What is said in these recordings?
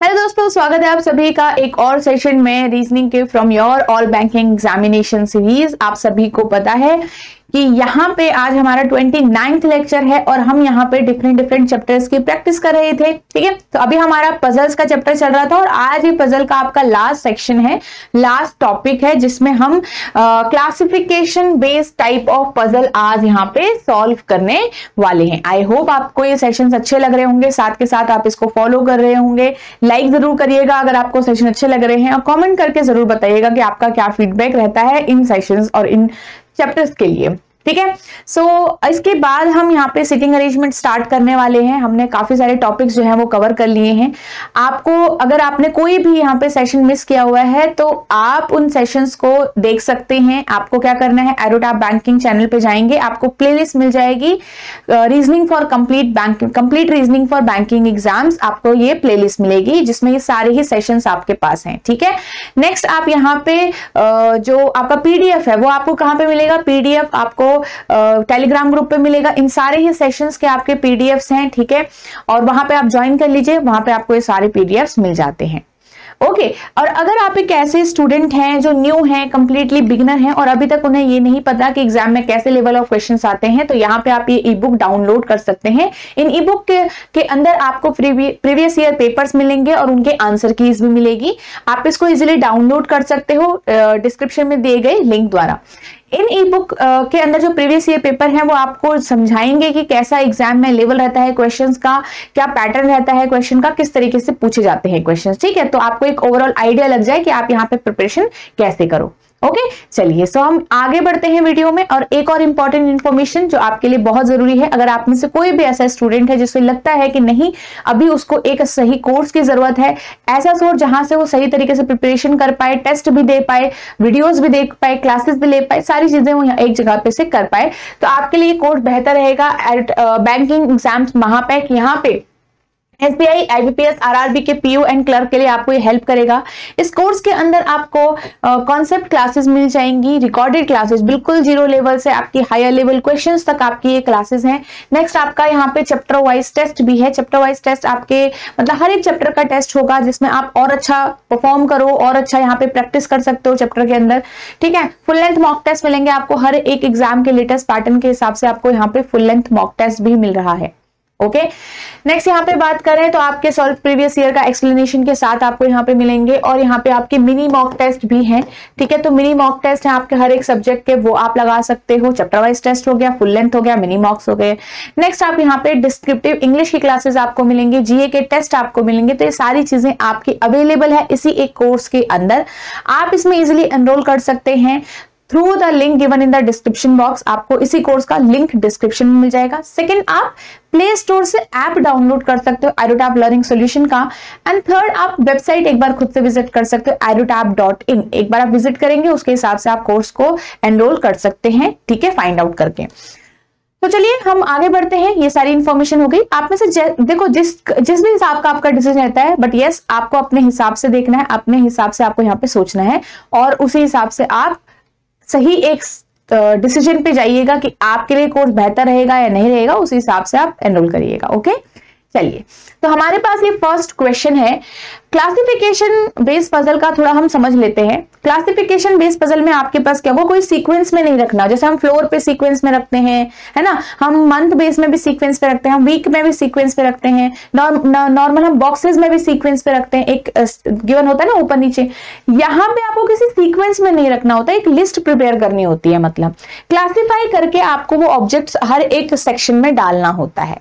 Hello दोस्तों, स्वागत है आप सभी का एक और सेशन में रीजनिंग के from your all banking examination series. आप सभी को पता है कि यहाँ पे आज हमारा 29th लेक्चर है और हम यहाँ पे डिफरेंट चैप्टर्स की प्रैक्टिस कर रहे थे। ठीक है, तो अभी हमारा पजल्स का चैप्टर चल रहा था और आज ये पजल का आपका लास्ट सेक्शन है, लास्ट टॉपिक है, जिसमें हम classification based type of puzzle आज यहाँ पे सॉल्व करने वाले हैं। आई होप आपको ये सेशंस अच्छे लग रहे होंगे, साथ के साथ आप इसको फॉलो कर रहे होंगे। लाइक जरूर करिएगा अगर आपको सेशन अच्छे लग रहे हैं और कॉमेंट करके जरूर बताइएगा कि आपका क्या फीडबैक रहता है इन सेशंस और इन चैप्टर्स के लिए। ठीक है, सो इसके बाद हम यहाँ पे सिटिंग अरेंजमेंट स्टार्ट करने वाले हैं। हमने काफी सारे टॉपिक्स जो हैं वो कवर कर लिए हैं। आपको अगर आपने कोई भी यहाँ पे सेशन मिस किया हुआ है तो आप उन सेशंस को देख सकते हैं। आपको क्या करना है, एरोटैप बैंकिंग चैनल पे जाएंगे, आपको प्लेलिस्ट मिल जाएगी reasoning for complete reasoning for banking exams. आपको ये प्लेलिस्ट मिलेगी जिसमें ये सारे ही सेशंस आपके पास हैं। ठीक है, नेक्स्ट आप यहाँ पे जो आपका पीडीएफ है वो आपको कहाँ पे मिलेगा, पीडीएफ आपको टेलीग्राम ग्रुप पे मिलेगा। इन सारे ही सेशंस के आपके पीडीएफ्स हैं। ठीक है, और वहां पे आप ज्वाइन कर लीजिए, वहां पे आपको ये सारे पीडीएफ्स मिल जाते हैं। ओके, और अगर आप एक ऐसे स्टूडेंट हैं जो न्यू हैं, कंप्लीटली बिगिनर हैं और अभी तक उन्हें ये नहीं पता कि एग्जाम में कैसे लेवल ऑफ क्वेश्चंस आते हैं, तो यहाँ पे आप ये ई बुक डाउनलोड कर सकते हैं। इन ई बुक के अंदर आपको प्रीवियस ईयर पेपर्स मिलेंगे और उनके आंसर कीज भी मिलेगी। आप इसको इजिली डाउनलोड कर सकते हो डिस्क्रिप्शन में दिए गए लिंक द्वारा। इन ई बुक के अंदर जो प्रीवियस ईयर पेपर हैं वो आपको समझाएंगे कि कैसा एग्जाम में लेवल रहता है क्वेश्चंस का, क्या पैटर्न रहता है क्वेश्चन का, किस तरीके से पूछे जाते हैं क्वेश्चंस। ठीक है, तो आपको एक ओवरऑल आइडिया लग जाए कि आप यहाँ पे प्रिपरेशन कैसे करो। ओके, चलिए सो हम आगे बढ़ते हैं वीडियो में। और एक और इंपॉर्टेंट इन्फॉर्मेशन जो आपके लिए बहुत जरूरी है, अगर आप में से कोई भी ऐसा स्टूडेंट है जिसे लगता है कि नहीं अभी उसको एक सही कोर्स की जरूरत है, ऐसा सोर्स जहां से वो सही तरीके से प्रिपरेशन कर पाए, टेस्ट भी दे पाए, वीडियोस भी देख पाए, क्लासेस भी ले पाए, सारी चीजें वो एक जगह पे से कर पाए, तो आपके लिए कोर्स बेहतर रहेगा बैंकिंग एग्जाम्स महापैक। यहाँ पे एसबीआई, आईबीपीएस, आरआरबी के पीयू एंड क्लर्क के लिए आपको ये हेल्प करेगा। इस कोर्स के अंदर आपको कॉन्सेप्ट क्लासेस मिल जाएंगी, रिकॉर्डेड क्लासेस, बिल्कुल जीरो लेवल से आपकी हायर लेवल क्वेश्चंस तक आपकी ये क्लासेस हैं। नेक्स्ट आपका यहाँ पे चैप्टर वाइज टेस्ट भी है। चैप्टर वाइज टेस्ट आपके मतलब हर एक चैप्टर का टेस्ट होगा जिसमें आप और अच्छा परफॉर्म करो और अच्छा यहाँ पे प्रैक्टिस कर सकते हो चैप्टर के अंदर। ठीक है, फुल लेंथ मॉक टेस्ट मिलेंगे आपको, हर एक एग्जाम के लेटेस्ट पैटर्न के हिसाब से आपको यहाँ पे फुल लेंथ मॉक टेस्ट भी मिल रहा है। ओके, नेक्स्ट यहाँ पे बात करें तो आपके सॉल्व प्रीवियस ईयर का एक्सप्लेनेशन के साथ आपको यहाँ पे मिलेंगे और यहाँ पे आपके मिनी मॉक टेस्ट भी हैं। ठीक है, तो मिनी मॉक टेस्ट है आपके हर एक सब्जेक्ट के, वो आप लगा सकते हो। चैप्टर वाइज टेस्ट हो गया, फुल लेंथ हो गया, मिनी मॉक्स हो गए। नेक्स्ट आप यहाँ पे डिस्क्रिप्टिव इंग्लिश की क्लासेस आपको मिलेंगे, जीए के टेस्ट आपको मिलेंगे। तो ये सारी चीजें आपकी अवेलेबल है इसी एक कोर्स के अंदर। आप इसमें इजिली एनरोल कर सकते हैं through the link given in the description box. आपको इसी कोर्स का लिंक डिस्क्रिप्शन में मिल जाएगा। सेकंड, आप प्ले स्टोर से ऐप डाउनलोड कर सकते हो एरोटैप लर्निंग सॉल्यूशन का। एंड थर्ड, आप वेबसाइट एक बार खुद से विजिट कर सकते हो aerotap.in। एक बार आप विजिट करेंगे उसके हिसाब से आप कोर्स को एनरोल कर सकते हैं। ठीक है, फाइंड आउट करके। तो चलिए हम आगे बढ़ते हैं। ये सारी इंफॉर्मेशन हो गई। आप में से देखो जिस भी हिसाब का आपका डिसीजन रहता है, बट यस आपको अपने हिसाब से देखना है, अपने हिसाब से आपको यहाँ पे सोचना है और उसी हिसाब से आप सही एक डिसीजन पे जाइएगा कि आपके लिए कोर्स बेहतर रहेगा या नहीं रहेगा, उस हिसाब से आप एनरोल करिएगा। ओके, चलिए तो हमारे पास ये फर्स्ट क्वेश्चन है। क्लासिफिकेशन बेस्ड पजल का थोड़ा हम समझ लेते हैं। क्लासिफिकेशन बेस्ड पजल में आपके पास क्या वो कोई सीक्वेंस में नहीं रखना, जैसे हम फ्लोर पे सीक्वेंस में रखते हैं, है ना, हम मंथ बेस में भी सीक्वेंस पे रखते हैं, हम वीक में भी सीक्वेंस पे रखते हैं, नॉर्मल हम बॉक्सेस में भी सीक्वेंस पे रखते हैं, एक गिवन होता है ना ऊपर नीचे। यहाँ पे आपको किसी सीक्वेंस में नहीं रखना होता, एक लिस्ट प्रिपेयर करनी होती है। मतलब क्लासिफाई करके आपको वो ऑब्जेक्ट्स हर एक सेक्शन में डालना होता है।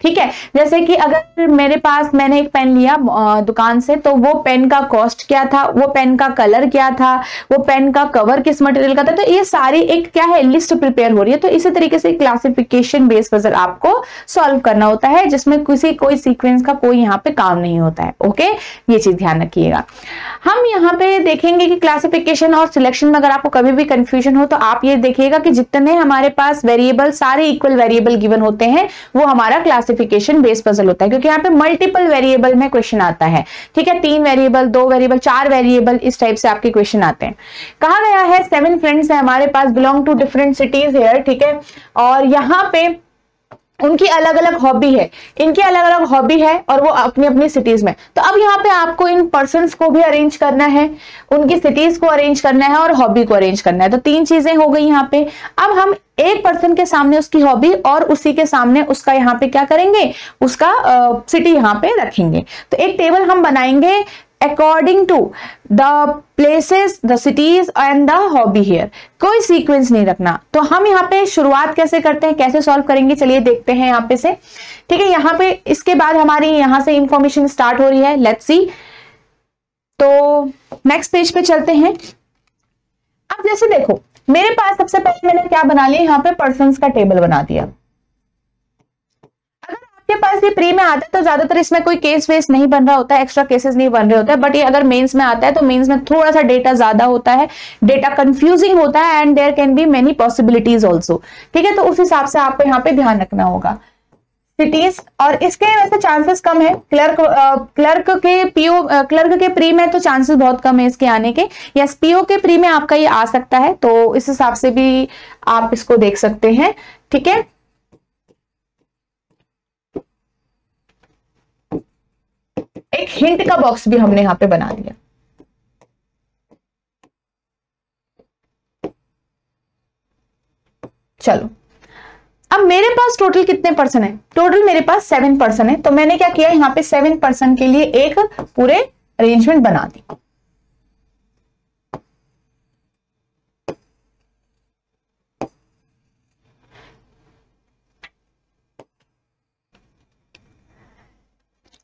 ठीक है, जैसे कि अगर मैंने एक पेन लिया दुकान से, तो वो पेन का कॉस्ट क्या था, वो पेन का कलर क्या था, वो पेन का कवर किस मटेरियल का था, तो ये सारी एक क्या है लिस्ट प्रिपेयर हो रही है। तो इसी तरीके से क्लासिफिकेशन बेस्ड पजल आपको सॉल्व करना होता है जिसमें कोई सीक्वेंस का कोई यहाँ पे काम नहीं होता है। ओके, ये चीज ध्यान रखिएगा। हम यहाँ पे देखेंगे कि क्लासिफिकेशन और सिलेक्शन में अगर आपको कभी भी कंफ्यूजन हो तो आप ये देखिएगा कि जितने हमारे पास वेरिएबल सारे इक्वल वेरिएबल गिवन होते हैं वो हमारा क्लासिफिकेशन बेस्ड पजल होता है, क्योंकि यहाँ पे मल्टीपल वेरिएबल में क्वेश्चन आता है। ठीक है, 3 वेरिएबल, 2 वेरिएबल, 4 वेरिएबल, इस टाइप से आपके क्वेश्चन आते हैं। कहा गया है 7 फ्रेंड्स है हमारे पास, belong to different cities here. ठीक है, और यहाँ पे उनकी अलग अलग हॉबी है, इनकी अलग अलग हॉबी है और वो अपनी अपनी सिटीज में। तो अब यहाँ पे आपको इन पर्सन्स को भी अरेंज करना है, उनकी सिटीज को अरेंज करना है और हॉबी को अरेंज करना है। तो 3 चीजें हो गई यहाँ पे। अब हम एक पर्सन के सामने उसकी हॉबी और उसी के सामने उसका यहाँ पे क्या करेंगे, उसका सिटी यहाँ पे रखेंगे। तो एक टेबल हम बनाएंगे according to the places, the cities and the hobby here. कोई सीक्वेंस नहीं रखना। तो हम यहाँ पे शुरुआत कैसे करते हैं, कैसे सॉल्व करेंगे, चलिए देखते हैं यहाँ पे से। ठीक है, यहाँ पे इसके बाद हमारी यहाँ से इंफॉर्मेशन स्टार्ट हो रही है, लेट्स सी। तो नेक्स्ट पेज पे चलते हैं। अब जैसे देखो मेरे पास सबसे पहले मैंने क्या बना लिया, यहाँ पे पर्सन्स का टेबल बना दिया। आपके पास ये प्री में आता है तो ज्यादातर इसमें कोई केस वेस नहीं बन रहा होता है, एक्स्ट्रा केसेस नहीं बन रहे होते हैं। बट ये अगर मेंस में आता है तो मेंस में थोड़ा सा डेटा ज्यादा होता है, डेटा कंफ्यूजिंग होता है and there can be many possibilities also. ठीक है, तो उस हिसाब से आपको यहाँ पे ध्यान रखना होगा सिटीज। और इसके वैसे चांसेस कम है, क्लर्क के प्री में तो चांसेस बहुत कम है इसके आने के। यस, पीओ के प्री में आपका ये आ सकता है, तो इस हिसाब से भी आप इसको देख सकते हैं। ठीक है, एक हिंट का बॉक्स भी हमने यहां पे बना दिया। चलो, अब मेरे पास टोटल कितने पर्सन है, टोटल मेरे पास 7 पर्सन है। तो मैंने क्या किया, यहाँ पे 7 पर्सन के लिए एक पूरे अरेंजमेंट बना दी।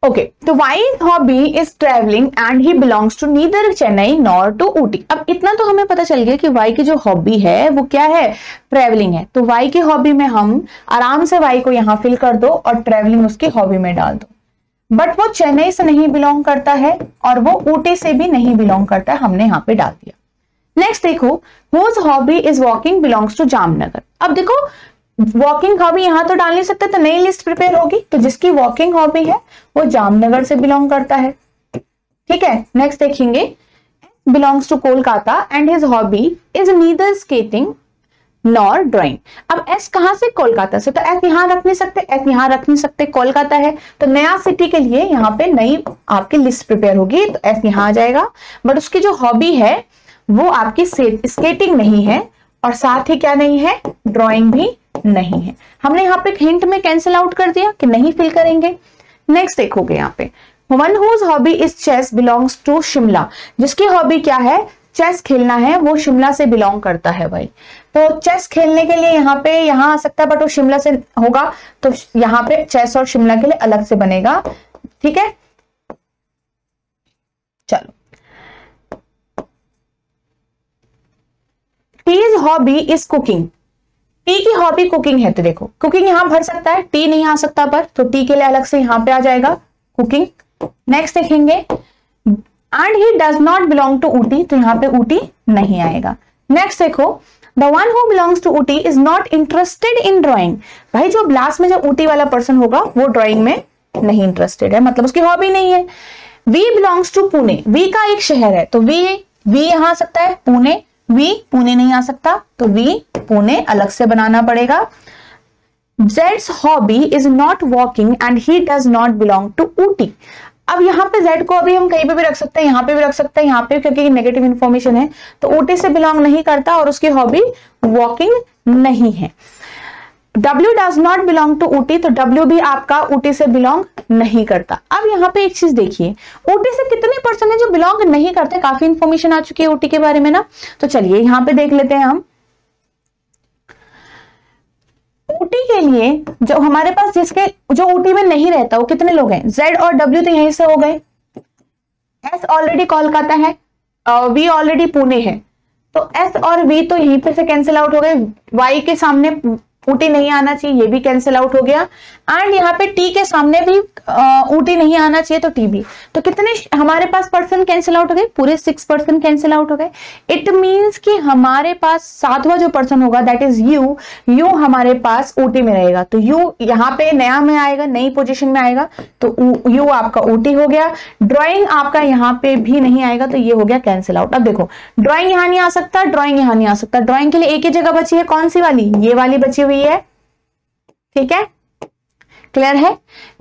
ओके, तो Y's hobby is travelling and he belongs to neither Chennai nor to Ooty. अब इतना तो हमें पता चल गया कि वाई की जो हॉबी है वो क्या है, ट्रेवलिंग है। तो वाई की हॉबी में हम आराम से वाई को यहां फिल कर दो और ट्रेवलिंग उसकी हॉबी में डाल दो। बट वो चेन्नई से नहीं बिलोंग करता है और वो ऊटी से भी नहीं बिलोंग करता है, हमने यहाँ पे डाल दिया। नेक्स्ट देखो, whose hobby is walking belongs to Jamnagar. अब देखो वॉकिंग हॉबी यहां तो डाल नहीं सकते, तो नई लिस्ट प्रिपेयर होगी। तो जिसकी वॉकिंग हॉबी है वो जामनगर से बिलोंग करता है। ठीक है, नेक्स्ट देखेंगे, belongs to Kolkata and his hobby is neither skating nor drawing. अब एस कहां से, कोलकाता से। तो एस यहां रख नहीं सकते, एस यहां रख नहीं सकते, कोलकाता है तो नया सिटी के लिए यहाँ पे नई आपकी लिस्ट प्रिपेयर होगी। तो एस यहां आ जाएगा। बट उसकी जो हॉबी है वो आपकी स्केटिंग नहीं है और साथ ही क्या नहीं है, ड्राइंग भी नहीं है। हमने यहाँ पे हिंट में कैंसिल आउट कर दिया कि नहीं फिल करेंगे। नेक्स्ट देखोगे यहाँ पे, one whose hobby is chess belongs to Shimla. जिसकी हॉबी क्या है, चेस खेलना है, वो शिमला से बिलोंग करता है भाई। तो चेस खेलने के लिए यहाँ पे यहाँ आ सकता है, बट वो शिमला से होगा तो यहाँ पे चेस और शिमला के लिए अलग से बनेगा। ठीक है, चलो, T's hobby is cooking. T की हॉबी कुकिंग है, तो देखो कुकिंग यहां भर सकता है, टी नहीं आ सकता पर, तो टी के लिए अलग से यहां पे आ जाएगा कुकिंग। नेक्स्ट देखेंगे, and he does not belong to Ooty. तो यहां पे ऊटी नहीं आएगा। नेक्स्ट देखो, the one who belongs to Ooty is not interested in drawing. भाई जो लास्ट में जो ऊटी वाला पर्सन होगा वो ड्राइंग में नहीं इंटरेस्टेड है, मतलब उसकी हॉबी नहीं है। V belongs to Pune. V का एक शहर है तो वी यहां आ सकता है, पुणे, वी पुणे नहीं आ सकता तो वी पुणे अलग से बनाना पड़ेगा। जेड्स hobby is not walking and he does not belong to Ooty. अब यहाँ पे जेड को अभी हम कहीं पे भी रख सकते हैं, यहाँ पे भी रख सकते हैं, यहाँ पे क्योंकि नेगेटिव इंफॉर्मेशन है तो ऊटी से बिलोंग नहीं करता और उसकी हॉबी वॉकिंग नहीं है। W does not belong to Ooty, तो W भी आपका ऊटी से बिलोंग नहीं करता। अब यहाँ पे एक चीज देखिए, ऊटी से कितने पर्सन है जो बिलोंग नहीं करते। काफी इंफॉर्मेशन आ चुकी है ऊटी के बारे में ना, तो चलिए यहाँ पे देख लेते हैं हम। ऊटी के लिए जो हमारे पास जो ऊटी में नहीं रहता वो कितने लोग हैं, Z और W तो यहीं से हो गए। S ऑलरेडी कोलकाता है, V ऑलरेडी पुणे है, तो S और V तो यहीं पे से कैंसिल आउट हो गए। Y के सामने ऊटी नहीं आना चाहिए, ये भी कैंसिल आउट हो गया। एंड यहाँ पे टी के सामने भी ऊटी नहीं आना चाहिए तो टी भी। तो कितने हमारे पास पर्सन कैंसिल आउट हो गए, पूरे 6 पर्सन कैंसिल आउट हो गए। इट मींस कि हमारे पास 7वां जो पर्सन होगा दैट इज यू हमारे पास ऊटी में रहेगा। तो यू यहाँ पे नया में आएगा, नई पोजीशन में आएगा, तो यू आपका ऊटी हो गया। ड्राइंग आपका यहाँ पे भी नहीं आएगा तो ये हो गया कैंसिल आउट। अब देखो ड्राइंग यहाँ नहीं आ सकता, ड्राइंग यहाँ नहीं आ सकता। ड्राइंग के लिए एक ही जगह बची है, कौन सी वाली, ये वाली बची हुई है। ठीक है, क्लियर है।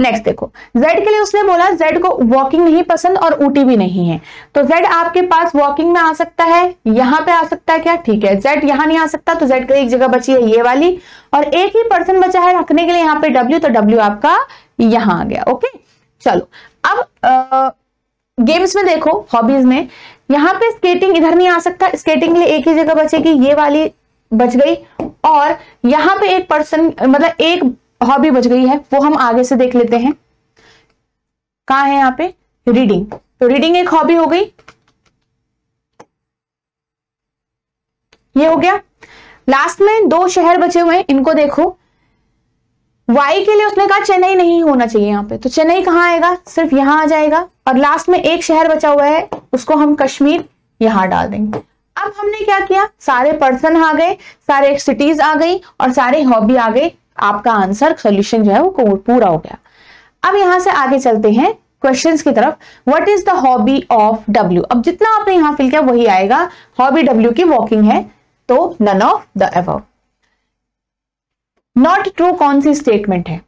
नेक्स्ट देखो, जेड के लिए उसने बोला जेड को वॉकिंग नहीं पसंद और ऊटी भी नहीं है, तो जेड आपके पास वॉकिंग में आ सकता है, यहां पे आ सकता है क्या, ठीक है। जेड यहां नहीं आ सकता, तो जेड के लिए एक जगह बची है ये वाली, और एक ही पर्सन बचा है रखने के लिए यहाँ पे डब्ल्यू, तो डब्ल्यू आपका यहां आ गया। ओके चलो, अब गेम्स में देखो, हॉबीज में यहाँ पे स्केटिंग इधर नहीं आ सकता, स्केटिंग के लिए एक ही जगह बचेगी, ये वाली बच गई, और यहाँ पे एक पर्सन मतलब एक हॉबी बच गई है, वो हम आगे से देख लेते हैं। कहाँ है यहाँ पे, रीडिंग, तो रीडिंग एक हॉबी हो गई, ये हो गया। लास्ट में 2 शहर बचे हुए हैं, इनको देखो। वाई के लिए उसने कहा चेन्नई नहीं होना चाहिए यहाँ पे, तो चेन्नई कहाँ आएगा, सिर्फ यहां आ जाएगा, और लास्ट में एक शहर बचा हुआ है, उसको हम कश्मीर यहां डाल देंगे। अब हमने क्या किया, सारे पर्सन आ गए, सारे सिटीज आ गई और सारे हॉबी आ गए, आपका आंसर सोल्यूशन जो है वो पूरा हो गया। अब यहां से आगे चलते हैं क्वेश्चंस की तरफ। What is the hobby of W, अब जितना आपने यहां फिल किया वही आएगा। हॉबी डब्ल्यू की वॉकिंग है, तो none of the above. Not true कौन सी स्टेटमेंट है,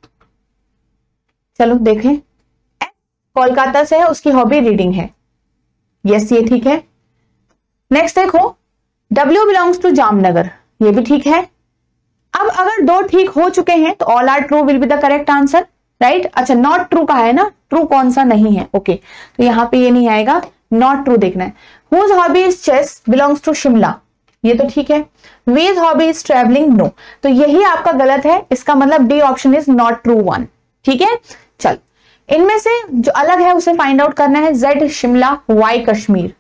चलो देखें। कोलकाता से है, उसकी हॉबी रीडिंग है, यस ये ठीक है। नेक्स्ट देखो, W बिलोंग्स टू जामनगर, ये भी ठीक है। अब अगर 2 ठीक हो चुके हैं तो all are true will be the correct answer, right. अच्छा, नॉट ट्रू का है ना, ट्रू कौन सा नहीं है, ओके तो यहां पे ये नहीं आएगा, नॉट ट्रू देखना है। Whose hobby is chess belongs to Shimla, ये तो ठीक है। वीज हॉबी इज ट्रेवलिंग, नो, तो यही आपका गलत है, इसका मतलब D option is not true 1, ठीक है। चल, इनमें से जो अलग है उसे फाइंड आउट करना है। Z Shimla, Y Kashmir,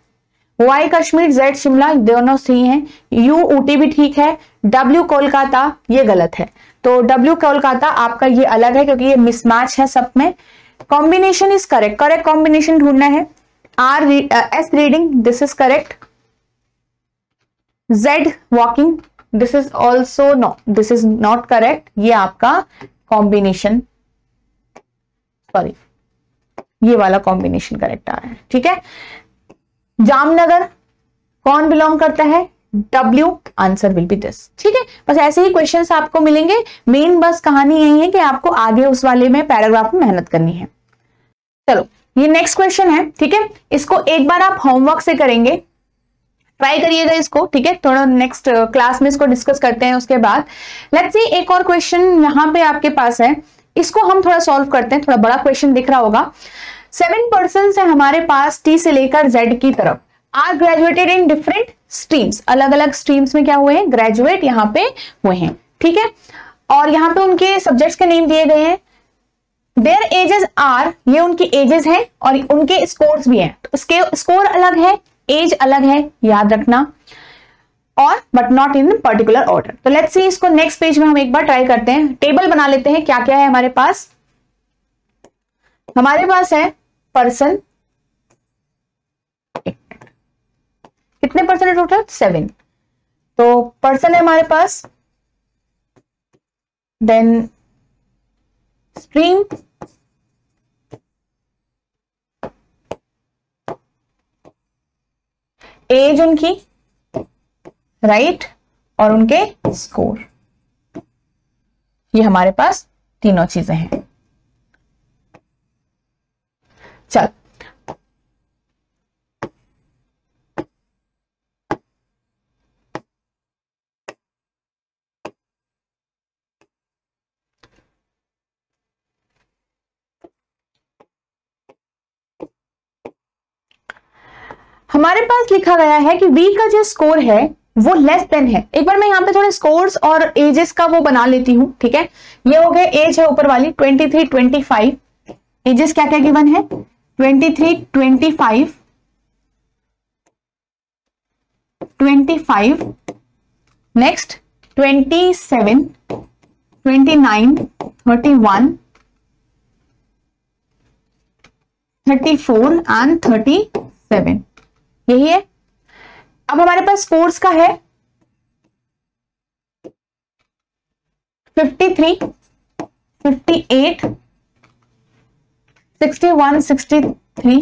Y Kashmir, Z Shimla, दोनों सही हैं। यू ऊटी भी ठीक है। डब्ल्यू कोलकाता, ये गलत है, तो डब्ल्यू कोलकाता आपका ये अलग है क्योंकि ये मिसमैच है सब में। Combination is correct, correct combination ढूंढना है। R S reading, this is correct. Z walking, this is also no, this is not correct, ये आपका कॉम्बिनेशन, सॉरी ये वाला कॉम्बिनेशन करेक्ट आ रहा है, ठीक है। जामनगर कौन बिलोंग करता है, W, answer will be this, ठीक है। बस ऐसे ही क्वेश्चंस आपको मिलेंगे, मेन बस कहानी यही है कि आपको आगे उस वाले में पैराग्राफ में मेहनत करनी है। चलो, ये नेक्स्ट क्वेश्चन है, ठीक है। इसको एक बार आप होमवर्क से करेंगे, ट्राई करिएगा इसको, ठीक है। थोड़ा नेक्स्ट क्लास में इसको डिस्कस करते हैं उसके बाद। लेट्स सी, एक और क्वेश्चन यहां पे आपके पास है, इसको हम थोड़ा सॉल्व करते हैं। थोड़ा बड़ा क्वेश्चन दिख रहा होगा। 7 पर्सन है हमारे पास T से लेकर Z की तरफ, are graduated in different streams, अलग अलग स्ट्रीम्स में क्या हुए हैं, ग्रेजुएट यहाँ पे हुए हैं, ठीक है। और यहाँ पे उनके सब्जेक्ट्स के नेम दिए गए हैं। देयर एजेस आर, ये उनकी एजेस हैं और उनके स्कोर्स भी हैं, तो उसके स्कोर अलग है, एज अलग है, याद रखना, और but not in particular order. तो लेट्स सी, इसको नेक्स्ट पेज में हम एक बार ट्राई करते हैं। टेबल बना लेते हैं, क्या क्या है हमारे पास। हमारे पास है पर्सन, कितने पर्सन है टोटल, 7, तो पर्सन है हमारे पास, देन स्ट्रीम, एज उनकी, राइट, और उनके स्कोर, ये हमारे पास तीनों चीजें हैं। चल, हमारे पास लिखा गया है कि V का जो स्कोर है वो लेस देन है। एक बार मैं यहाँ पे थोड़े स्कोर्स और एजेस का वो बना लेती हूँ, ठीक है। ये हो गए, एज है ऊपर वाली 23, 25, एजेस क्या क्या गिवन है, 23, 25, 25, नेक्स्ट 27, 29, 31, 34 एंड 37, यही है। अब हमारे पास स्कोर्स का है 53, 58, 61, 63,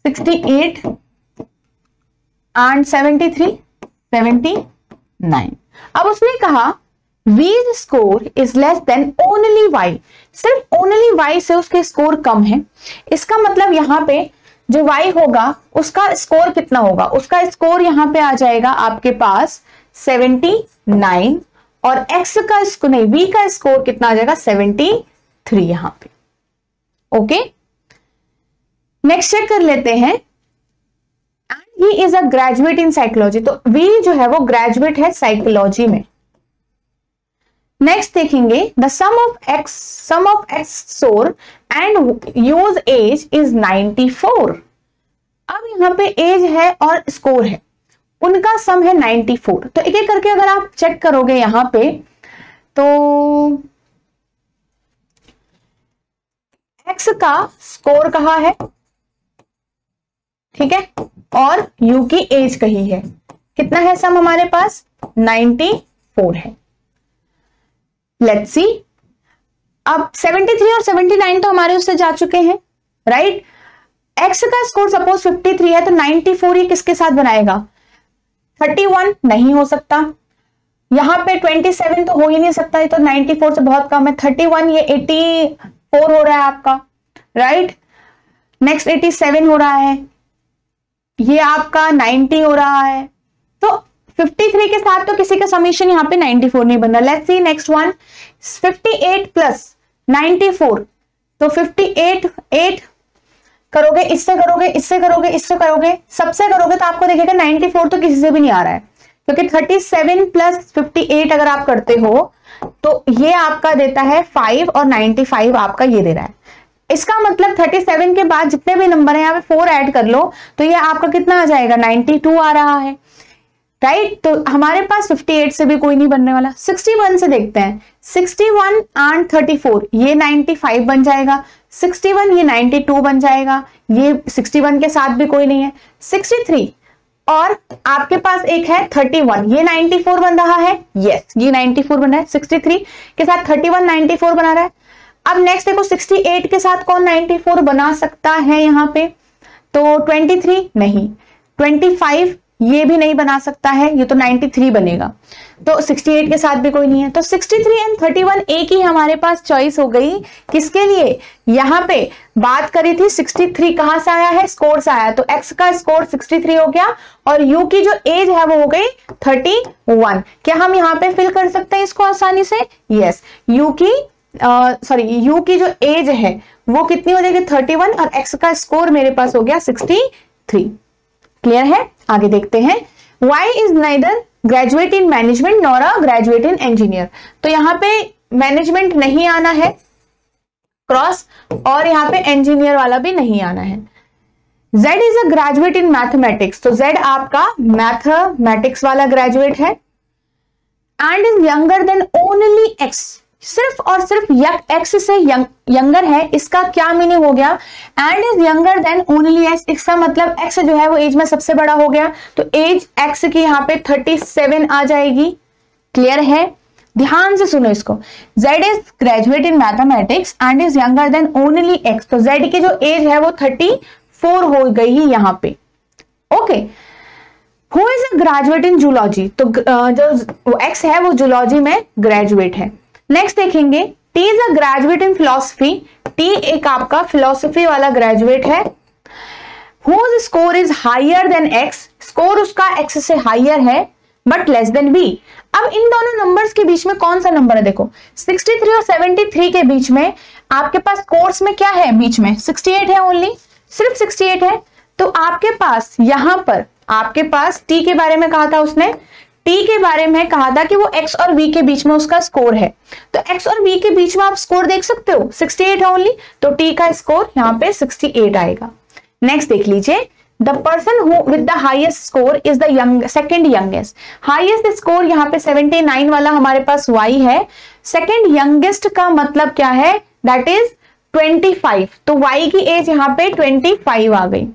68 एंड 73, 79। अब उसने कहा V's score is less than only Y, सिर्फ ओनली वाई से उसके स्कोर कम है। इसका मतलब यहाँ पे जो y होगा उसका स्कोर कितना होगा, उसका स्कोर यहाँ पे आ जाएगा आपके पास 79 और x का स्कोर नहीं, v का स्कोर कितना आ जाएगा 73 यहाँ पे। ओके, नेक्स्ट चेक कर लेते हैं। He is a graduate in psychology, तो v जो है वो ग्रेजुएट है साइकोलॉजी में। नेक्स्ट देखेंगे the sum of X score and U's age is 94। अब यहाँ पे एज है और स्कोर है, उनका सम है 94। तो एक एक करके अगर आप चेक करोगे यहाँ पे तो एक्स का स्कोर कहाँ है, ठीक है, और यू की एज कही है। कितना है सम हमारे पास 94 है। लेट्स सी, अब 73 और 79 तो हमारे उससे जा चुके हैं, राइट। एक्स का स्कोर सपोज 53 है तो 94 ये किसके साथ बनाएगा, 31 नहीं हो सकता, यहां पे 27 तो हो ही नहीं सकता, ये तो 94 से बहुत कम है। 31 ये 84 हो रहा है आपका, राइट। नेक्स्ट 87 हो रहा है, ये आपका 90 हो रहा है। तो 53 के साथ तो किसी का समीशन यहाँ पे 94 नहीं बन रहा। Let's see next one, 58 plus 94, तो 58 8 करोगे, इससे करोगे, इससे करोगे, इससे करोगे, सबसे करोगे तो आपको देखेगा 94 तो किसी से भी नहीं आ रहा है, क्योंकि 37 प्लस 58 अगर आप करते हो तो ये आपका देता है 5 और 95 आपका ये दे रहा है। इसका मतलब 37 के बाद जितने भी नंबर है यहाँ पे 4 ऐड कर लो तो ये आपका कितना आ जाएगा 92 आ रहा है, राइट। तो हमारे पास 58 से भी कोई नहीं बनने वाला। 61 से देखते हैं, 61 एंड 34 ये 95 बन जाएगा, 61 ये 92 बन जाएगा, ये 61 के साथ भी कोई नहीं है। 63 और आपके पास एक है 31, ये 94 बन रहा है, यस ये 94 बन रहा है। 63 के साथ 31 94 बना रहा है। अब नेक्स्ट देखो 68 के साथ कौन 94 बना सकता है यहाँ पे, तो 23 नहीं, 25 ये भी नहीं बना सकता है, ये तो 93 बनेगा। तो 68 के साथ भी कोई नहीं है, तो 63 एंड 31 एक ही हमारे पास चॉइस हो गई। किसके लिए, यहाँ पे बात करी थी 63 कहां से आया है, स्कोर से आया, तो x का स्कोर 63 हो गया और u की जो एज है वो हो गई 31। क्या हम यहाँ पे फिल कर सकते हैं इसको आसानी से, यस। u की जो एज है वो कितनी हो जाएगी 31 और x का स्कोर मेरे पास हो गया 63। क्लियर है, आगे देखते हैं। Y is neither graduate in management nor a graduate in engineer, तो यहाँ पे मैनेजमेंट नहीं आना है क्रॉस और यहाँ पे इंजीनियर वाला भी नहीं आना है। Z is a graduate in mathematics, तो Z आपका मैथमेटिक्स वाला ग्रेजुएट है and is younger than only X, सिर्फ और सिर्फ x से यंगर है। इसका क्या मीनिंग हो गया, and is younger than only x, इसका मतलब x जो है वो एज में सबसे बड़ा हो गया, तो एज x की यहाँ पे 37 आ जाएगी। क्लियर है, ध्यान से सुनो इसको। z is graduate in mathematics and is younger than only x, तो z की जो एज है वो 34 हो गई ही यहाँ पे। Okay, who is a graduate in zoology, तो जो x है वो जूलॉजी में ग्रेजुएट है। नेक्स्ट देखेंगे T is a graduate in philosophy, T एक आपका फिलोसफी वाला ग्रेजुएट है। Whose score is higher than X, score उसका X से हायर है बट लेस देन B। अब इन दोनों नंबर्स के बीच में कौन सा नंबर है, देखो 63 और 73 के बीच में आपके पास कोर्स में क्या है, बीच में 68 है, ओनली सिर्फ 68 है। तो आपके पास यहां पर आपके पास T के बारे में कहा था उसने, T के बारे में कहा था कि वो X और V के बीच में उसका स्कोर है, तो X और V के बीच में आप स्कोर देख सकते हो 68 है ओनली, तो T का स्कोर यहाँ पे 68 आएगा। नेक्स्ट देख लीजिए, the person who with the highest score is the second youngest, highest score यहाँ पे 79 वाला हमारे पास Y है। सेकंड यंगेस्ट का मतलब क्या है, दैट इज 25, तो Y की एज यहाँ पे 25 आ गई।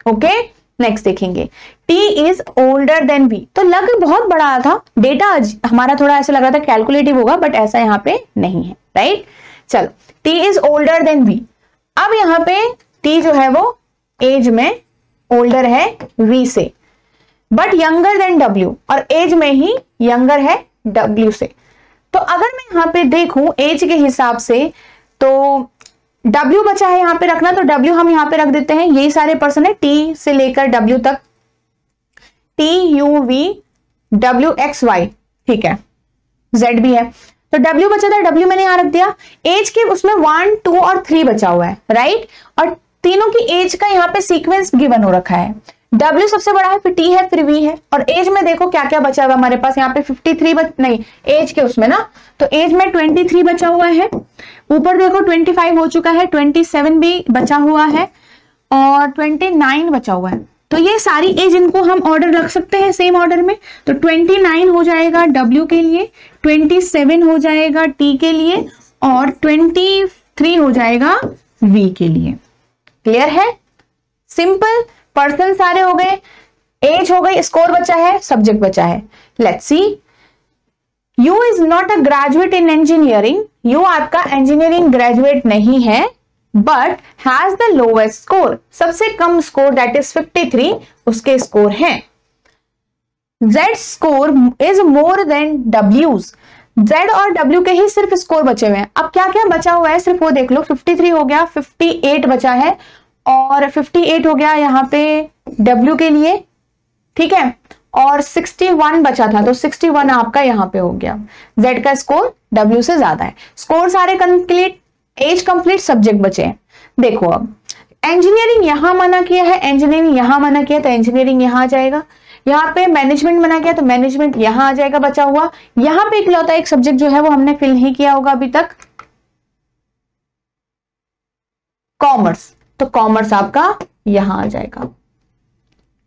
ओके, नेक्स्ट देखेंगे T is older than V, तो लग बहुत बड़ा था डेटा, हमारा थोड़ा ऐसा लग रहा था कैलकुलेटिव होगा बट ऐसा यहाँ पे नहीं है, राइट। चलो T is older than V, अब यहाँ पे T जो है वो एज में ओल्डर है V से बट यंगर देन W, और एज में ही यंगर है W से। तो अगर मैं यहाँ पे देखूं एज के हिसाब से, तो W बचा है यहाँ पे रखना, तो W हम यहाँ पे रख देते हैं, यही सारे पर्सन है T से लेकर W तक, TUVWXY, ठीक है, Z भी है, तो W बचा था, W मैंने यहां रख दिया। एज के उसमें 1, 2 और 3 बचा हुआ है, राइट, और तीनों की एज का यहाँ पे सीक्वेंस गिवन हो रखा है। W सबसे बड़ा है, फिर T है, फिर V है, और एज में देखो क्या क्या बचा हुआ हमारे पास, यहाँ पे 53 नहीं एज के उसमें ना, तो एज में 23 बचा हुआ है, ऊपर देखो 25 हो चुका है, 27 भी बचा हुआ है, और 29 बचा हुआ है। तो ये सारी एज इनको हम ऑर्डर रख सकते हैं सेम ऑर्डर में, तो 29 हो जाएगा W के लिए, 27 हो जाएगा T के लिए, और 23 हो जाएगा V के लिए। क्लियर है, सिंपल, पर्सन सारे हो गए, एज हो गई, स्कोर बचा है, सब्जेक्ट बचा है। Let's see, you is not a graduate in engineering, you आपका इंजीनियरिंग ग्रेजुएट नहीं है, but has the lowest score, सबसे कम स्कोर दैट इज 53 उसके स्कोर हैं। Z score is more than W's, Z और W के ही सिर्फ स्कोर बचे हुए हैं। अब क्या क्या बचा हुआ है सिर्फ वो देख लो, 53 हो गया, 58 बचा है, और 58 हो गया यहाँ पे W के लिए, ठीक है, और 61 बचा था, तो 61 आपका यहाँ पे हो गया। Z का स्कोर W से ज्यादा है। स्कोर सारे कंप्लीट, एज कंप्लीट, सब्जेक्ट बचे हैं। देखो अब इंजीनियरिंग यहां मना किया है, इंजीनियरिंग यहां मना किया, तो इंजीनियरिंग यहां आ जाएगा। यहाँ पे मैनेजमेंट मना किया, तो मैनेजमेंट यहां आ जाएगा बचा हुआ। यहाँ पे इकलौता एक सब्जेक्ट जो है वो हमने फिल नहीं किया होगा अभी तक, कॉमर्स, तो कॉमर्स आपका यहां आ जाएगा।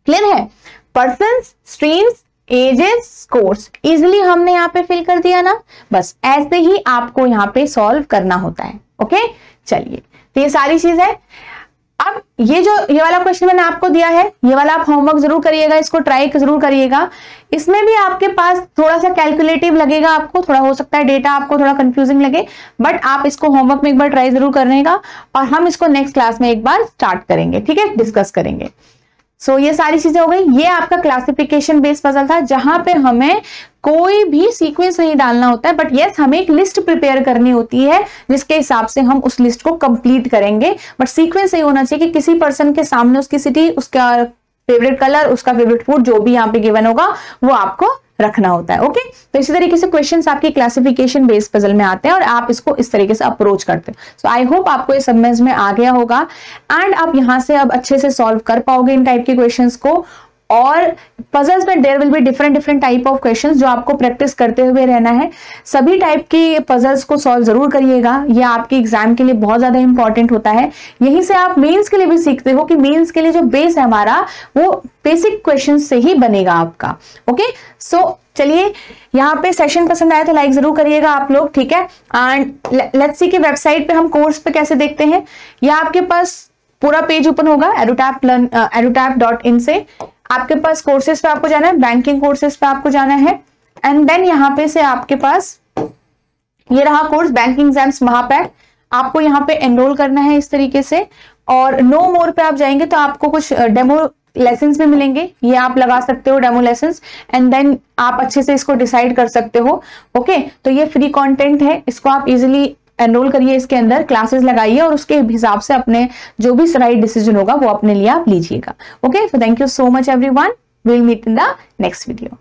क्लियर है, person, streams, ages, scores easily हमने यहाँ पे फिल कर दिया ना, बस ऐसे ही आपको यहाँ पे सॉल्व करना होता है। ओके, चलिए, तो ये सारी चीज है। अब ये वाला क्वेश्चन मैंने आपको दिया है, ये वाला आप होमवर्क जरूर करिएगा, इसको ट्राई जरूर करिएगा। इसमें भी आपके पास थोड़ा सा कैलकुलेटिव लगेगा, आपको थोड़ा हो सकता है डेटा आपको थोड़ा कंफ्यूजिंग लगे, बट आप इसको होमवर्क में एक बार ट्राई जरूर करनेगा, और हम इसको नेक्स्ट क्लास में एक बार स्टार्ट करेंगे, ठीक है, डिस्कस करेंगे। सो ये सारी चीजें हो गई। ये आपका क्लासिफिकेशन बेस्ड पजल था, जहां पे हमें कोई भी सीक्वेंस नहीं डालना होता है, बट यस हमें एक लिस्ट प्रिपेयर करनी होती है, जिसके हिसाब से हम उस लिस्ट को कंप्लीट करेंगे। बट सीक्वेंस यही होना चाहिए कि किसी पर्सन के सामने उसकी सिटी, उसका फेवरेट कलर, उसका फेवरेट फूड, जो भी यहाँ पे गिवन होगा वो आपको रखना होता है। ओके, तो इसी तरीके से क्वेश्चंस आपकी क्लासिफिकेशन बेस्ड पजल में आते हैं, और आप इसको इस तरीके से अप्रोच करते हैं। सो आई होप आपको ये समझ में आ गया होगा, एंड आप यहां से अब अच्छे से सॉल्व कर पाओगे इन टाइप के क्वेश्चंस को। और पजल्स में there will be different type of questions, जो आपको प्रैक्टिस करते हुए रहना है। सभी टाइप की पजल्स को सॉल्व जरूर करिएगा, ये आपके एग्जाम के लिए बहुत ज्यादा इंपॉर्टेंट होता है। यहीं से आप मेंस के लिए भी सीखते हो कि मेंस के लिए जो बेस है हमारा, वो बेसिक क्वेश्चन से ही बनेगा आपका। ओके, सो चलिए, यहाँ पे सेशन पसंद आया तो लाइक जरूर करिएगा आप लोग, ठीक है। एंड लेट्स सी कि वेबसाइट पे हम कोर्स पे कैसे देखते हैं। यह आपके पास पूरा पेज ओपन होगा edutap.in से। आपके पास कोर्सेज पे आपको जाना है, बैंकिंग कोर्सेज पे आपको जाना है, एंड देन यहाँ पे से आपके पास ये रहा कोर्स बैंकिंग एग्जाम्स महापैक, आपको यहाँ पे एनरोल करना है इस तरीके से। और नो मोर पे आप जाएंगे तो आपको कुछ डेमो लेसन्स भी मिलेंगे, ये आप लगा सकते हो डेमो लेसन्स, एंड देन आप अच्छे से इसको डिसाइड कर सकते हो। ओके, तो ये फ्री कंटेंट है, इसको आप इजीली एनरोल करिए, इसके अंदर क्लासेस लगाइए, और उसके हिसाब से अपने जो भी राइट डिसीजन होगा वो अपने लिए आप लीजिएगा। Okay, so thank you so much everyone, will meet in the next video.